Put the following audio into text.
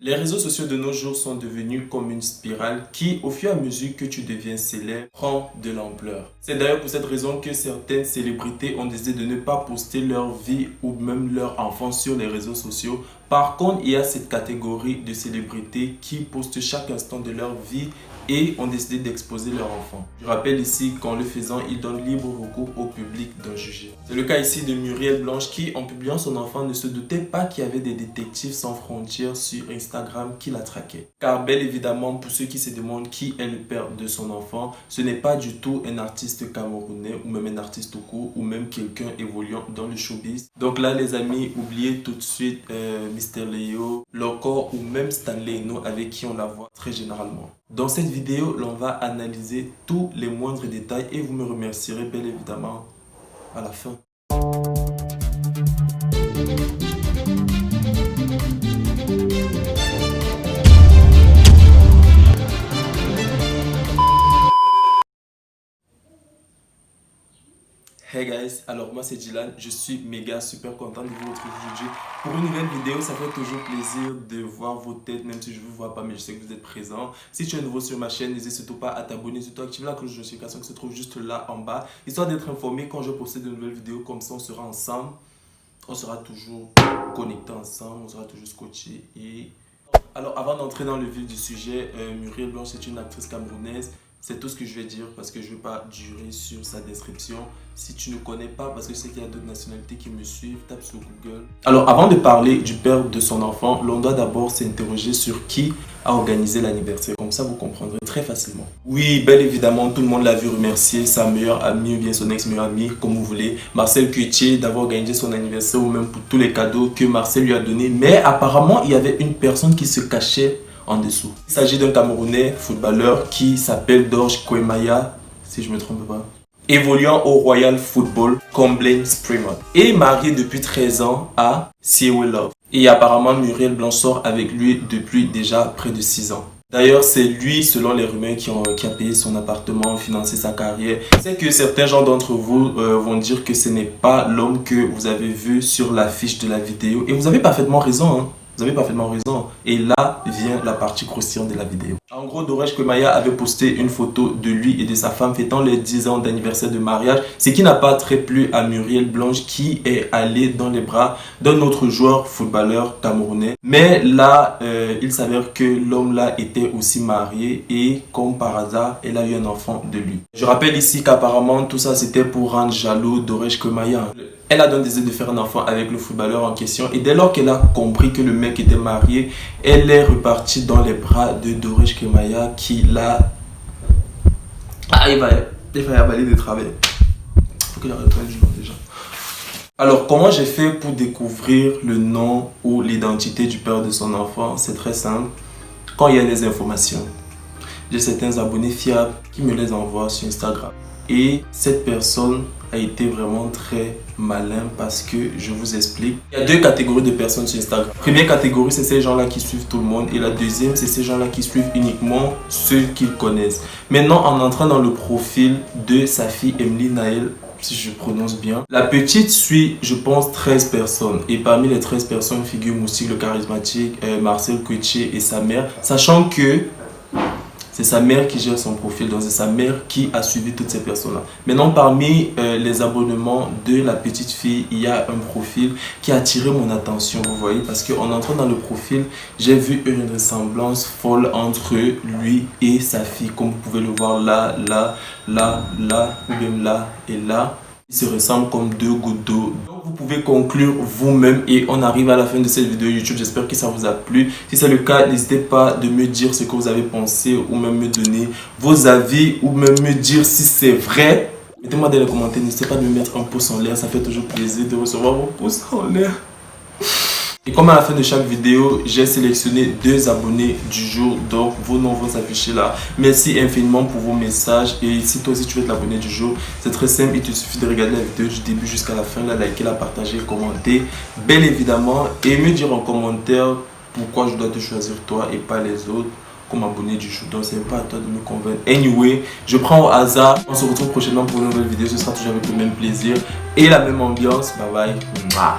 Les réseaux sociaux de nos jours sont devenus comme une spirale qui, au fur et à mesure que tu deviens célèbre, prend de l'ampleur. C'est d'ailleurs pour cette raison que certaines célébrités ont décidé de ne pas poster leur vie ou même leur enfant sur les réseaux sociaux. Par contre, il y a cette catégorie de célébrités qui postent chaque instant de leur vie et ont décidé d'exposer leur enfant. Je rappelle ici qu'en le faisant, ils donnent libre recours au public d'en juger. C'est le cas ici de Muriel Blanche qui, en publiant son enfant, ne se doutait pas qu'il y avait des détectives sans frontières sur Instagram qui la traquaient. Car bel évidemment, pour ceux qui se demandent qui est le père de son enfant, ce n'est pas du tout un artiste camerounais ou même un artiste tout court ou même quelqu'un évoluant dans le showbiz. Donc là, les amis, oubliez tout de suite Mr. Leo, Loco ou même Stanley No avec qui on la voit très généralement. Dans cette vidéo, l'on va analyser tous les moindres détails et vous me remercierez bien évidemment à la fin. Hey guys, alors moi c'est Dylan, je suis méga super content de vous retrouver aujourd'hui pour une nouvelle vidéo. Ça fait toujours plaisir de voir vos têtes, même si je ne vous vois pas, mais je sais que vous êtes présents. Si tu es nouveau sur ma chaîne, n'hésite surtout pas à t'abonner, surtout activer la cloche de notification qui se trouve juste là en bas, histoire d'être informé quand je poste de nouvelles vidéos. Comme ça on sera ensemble, on sera toujours connectés ensemble, on sera toujours scotchés. Alors avant d'entrer dans le vif du sujet, Muriel Blanche est une actrice camerounaise. C'est tout ce que je vais dire parce que je ne vais pas durer sur sa description. Si tu ne connais pas, parce que je sais qu'il y a d'autres nationalités qui me suivent, tape sur Google. Alors avant de parler du père de son enfant, l'on doit d'abord s'interroger sur qui a organisé l'anniversaire. Comme ça, vous comprendrez très facilement. Oui, bien évidemment, tout le monde l'a vu remercier sa meilleure amie ou bien son ex-meilleure amie, comme vous voulez, Marcel Cuetier, d'avoir organisé son anniversaire ou même pour tous les cadeaux que Marcel lui a donnés. Mais apparemment, il y avait une personne qui se cachait en dessous. Il s'agit d'un Camerounais footballeur qui s'appelle Dorj Kwemaya, si je ne me trompe pas, évoluant au Royal Football Comblain Springmont et marié depuis 13 ans à Siwe Love. Et apparemment Muriel Blanche sort avec lui depuis déjà près de 6 ans. D'ailleurs, c'est lui, selon les rumeurs, qui a payé son appartement, financé sa carrière. C'est que certains gens d'entre vous vont dire que ce n'est pas l'homme que vous avez vu sur l'affiche de la vidéo. Et vous avez parfaitement raison, hein. Vous avez parfaitement raison. Et là vient la partie croustillante de la vidéo. En gros, Dorj Kwemaya avait posté une photo de lui et de sa femme fêtant les 10 ans d'anniversaire de mariage. Ce qui n'a pas très plu à Muriel Blanche qui est allée dans les bras d'un autre joueur footballeur camerounais. Mais là, il s'avère que l'homme là était aussi marié et comme par hasard, elle a eu un enfant de lui. Je rappelle ici qu'apparemment tout ça c'était pour rendre jaloux Dorj Kwemaya. Elle a donc décidé de faire un enfant avec le footballeur en question et dès lors qu'elle a compris que le mec était marié, elle est repartie dans les bras de Dorj Kwemaya qui l'a... Ah, il va y avaler de travail. Faut qu'il arrête du nom déjà. Alors, comment j'ai fait pour découvrir le nom ou l'identité du père de son enfant? C'est très simple. Quand il y a des informations, j'ai certains abonnés fiables qui me les envoient sur Instagram. Et cette personne a été vraiment très malin parce que je vous explique. Il y a deux catégories de personnes sur Instagram. La première catégorie, c'est ces gens-là qui suivent tout le monde. Et la deuxième, c'est ces gens-là qui suivent uniquement ceux qu'ils connaissent. Maintenant, en entrant dans le profil de sa fille Emily Naël, si je prononce bien, la petite suit, je pense, 13 personnes. Et parmi les 13 personnes figure Moustique le charismatique, Marcel Cuetier et sa mère. Sachant que c'est sa mère qui gère son profil, donc c'est sa mère qui a suivi toutes ces personnes-là. Maintenant, parmi les abonnements de la petite fille, il y a un profil qui a attiré mon attention, vous voyez, parce qu'en entrant dans le profil, j'ai vu une ressemblance folle entre lui et sa fille, comme vous pouvez le voir là, là, là, là, ou même là et là. Ils se ressemblent comme deux gouttes d'eau. Donc vous pouvez conclure vous-même et on arrive à la fin de cette vidéo YouTube. J'espère que ça vous a plu. Si c'est le cas, n'hésitez pas de me dire ce que vous avez pensé ou même me donner vos avis ou même me dire si c'est vrai. Mettez-moi dans les commentaires, n'hésitez pas de me mettre un pouce en l'air. Ça fait toujours plaisir de recevoir vos pouces en l'air. Et comme à la fin de chaque vidéo, j'ai sélectionné 2 abonnés du jour. Donc vos noms vont s'afficher là. Merci infiniment pour vos messages. Et si toi aussi tu veux être l'abonné du jour, c'est très simple. Il te suffit de regarder la vidéo du début jusqu'à la fin, la liker, la partager, commenter, bien évidemment. Et me dire en commentaire pourquoi je dois te choisir toi et pas les autres comme abonné du jour. Donc c'est pas à toi de me convaincre. Anyway, je prends au hasard. On se retrouve prochainement pour une nouvelle vidéo. Ce sera toujours avec le même plaisir et la même ambiance. Bye bye. Mouah.